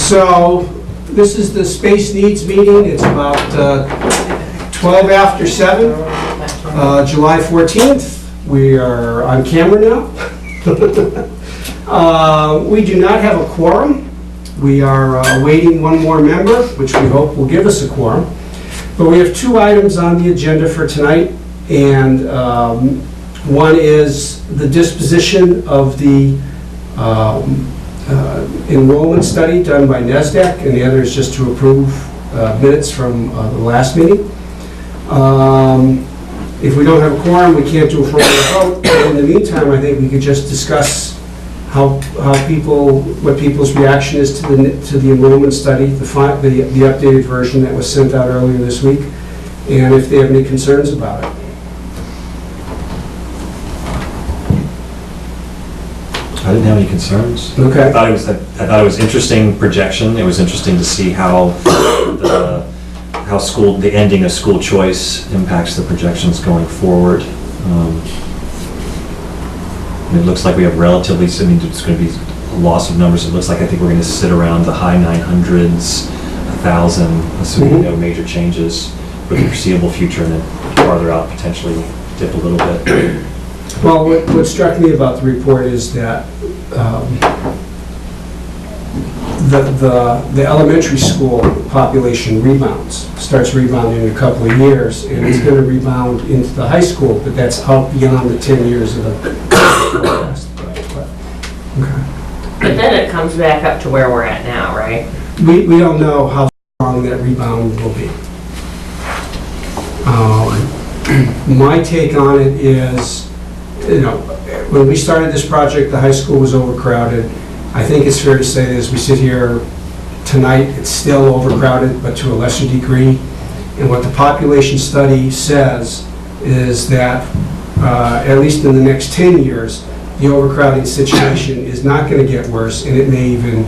So this is the space needs meeting. It's about 12 after 7, July 14th. We are on camera now. We do not have a quorum. We are awaiting one more member, which we hope will give us a quorum. But we have 2 items on the agenda for tonight, and one is the disposition of the enrollment study done by NESDEC, and the other is just to approve minutes from the last meeting. If we don't have a quorum, we can't do a formal vote. In the meantime, I think we could just discuss what people's reaction is to the enrollment study, the updated version that was sent out earlier this week, and if they have any concerns about it. I didn't have any concerns. Okay. I thought it was interesting projection. It was interesting to see how the ending of school choice impacts the projections going forward. It looks like we have relatively, I mean, it's going to be a loss of numbers. It looks like I think we're going to sit around the high 900s, 1,000, assuming no major changes for the foreseeable future, and then farther out potentially dip a little bit. Well, what struck me about the report is that the elementary school population starts rebounding in a couple of years, and it's going to rebound into the high school, but that's out beyond the 10 years of the forecast. But then it comes back up to where we're at now, right? We don't know how long that rebound will be. My take on it is, when we started this project, the high school was overcrowded. I think it's fair to say that as we sit here tonight, it's still overcrowded, but to a lesser degree. And what the population study says is that, at least in the next 10 years, the overcrowding situation is not going to get worse, and it may even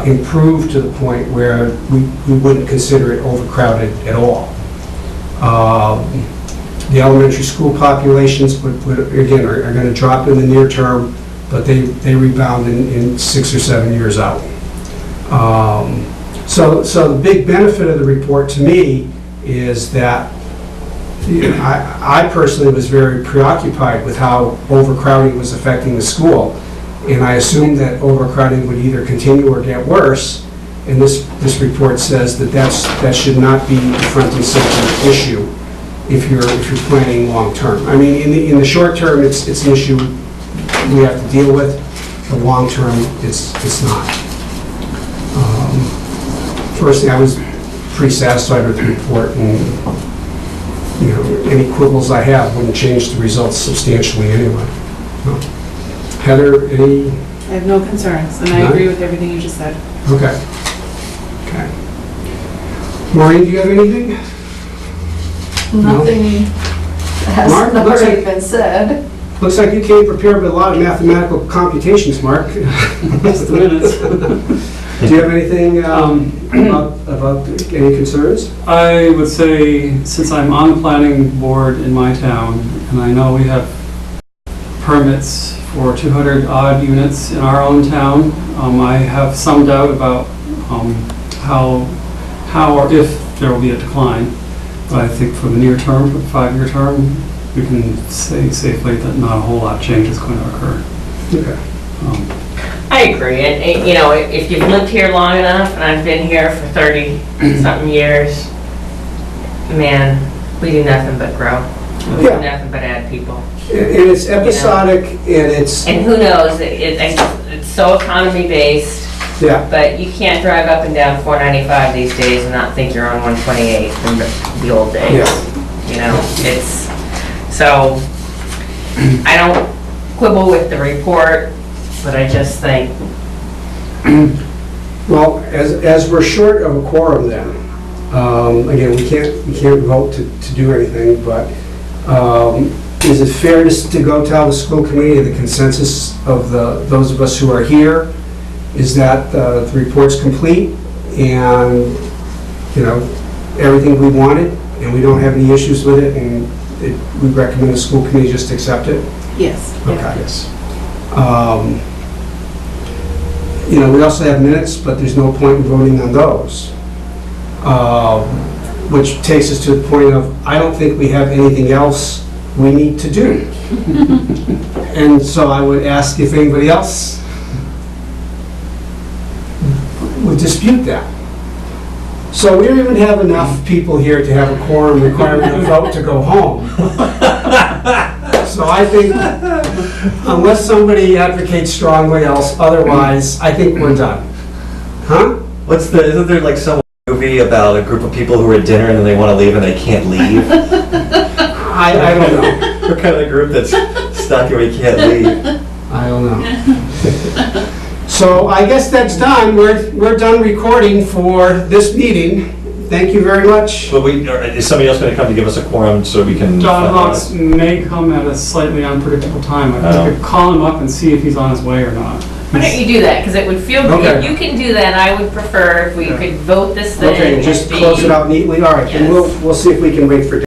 improve to the point where we wouldn't consider it overcrowded at all. The elementary school populations, again, are going to drop in the near term, but they rebound in 6 or 7 years out. So the big benefit of the report to me is that I personally was very preoccupied with how overcrowding was affecting the school, and I assumed that overcrowding would either continue or get worse. And this report says that should not be a front and center issue if you're planning long term. I mean, in the short term, it's an issue we have to deal with. The long term, it's not. First thing, I was pretty satisfied with the report, and any quibbles I have wouldn't change the results substantially anyway. No. Heather, any? I have no concerns, and I agree with everything you just said. Okay. Maureen, do you have anything? Nothing has Mark, already been said. Looks like you came prepared with a lot of mathematical computations, Mark. Just the minutes. Do you have anything about any concerns? I would say, since I'm on the planning board in my town, and I know we have permits for 200 odd units in our own town, I have some doubt about how or if there will be a decline. But I think for the near term, for the 5-year term, we can say safely that not a whole lot of change is going to occur. Okay. I agree, and if you've lived here long enough, and I've been here for 30-something years, man, we do nothing but grow. We do nothing but add people. And it's episodic, And who knows, it's so economy-based, yeah. but you can't drive up and down 495 these days and not think you're on 128 from the old days. Yeah. So I don't quibble with the report, but I just think. Well, as we're short of a quorum then, again, we can't vote to do anything, but is it fair to go tell the school committee the consensus of those of us who are here is that the report's complete and everything we wanted, and we don't have any issues with it, and we recommend the school committee just accept it? Yes. Okay. Yes. You know, we also have minutes, but there's no point in voting on those. Which takes us to the point of, I don't think we have anything else we need to do. And so I would ask if anybody else would dispute that. So we don't even have enough people here to have a quorum requiring a vote to go home. So I think, unless somebody advocates strongly else, otherwise, I think we're done. Huh? Isn't there like some movie about a group of people who are at dinner and then they want to leave and they can't leave? I don't know. We're kind of the group that's stuck and we can't leave. I don't know. So I guess that's done. We're done recording for this meeting. Thank you very much. But is somebody else going to come to give us a quorum so we can? Don Hawks may come at a slightly unpredictable time. I could call him up and see if he's on his way or not. Why don't you do that, because it would feel, Okay. if you can do that, I would prefer if we could vote this thing. Okay, just and be- close it out neatly. All right, and Yes. we'll see if we can wait for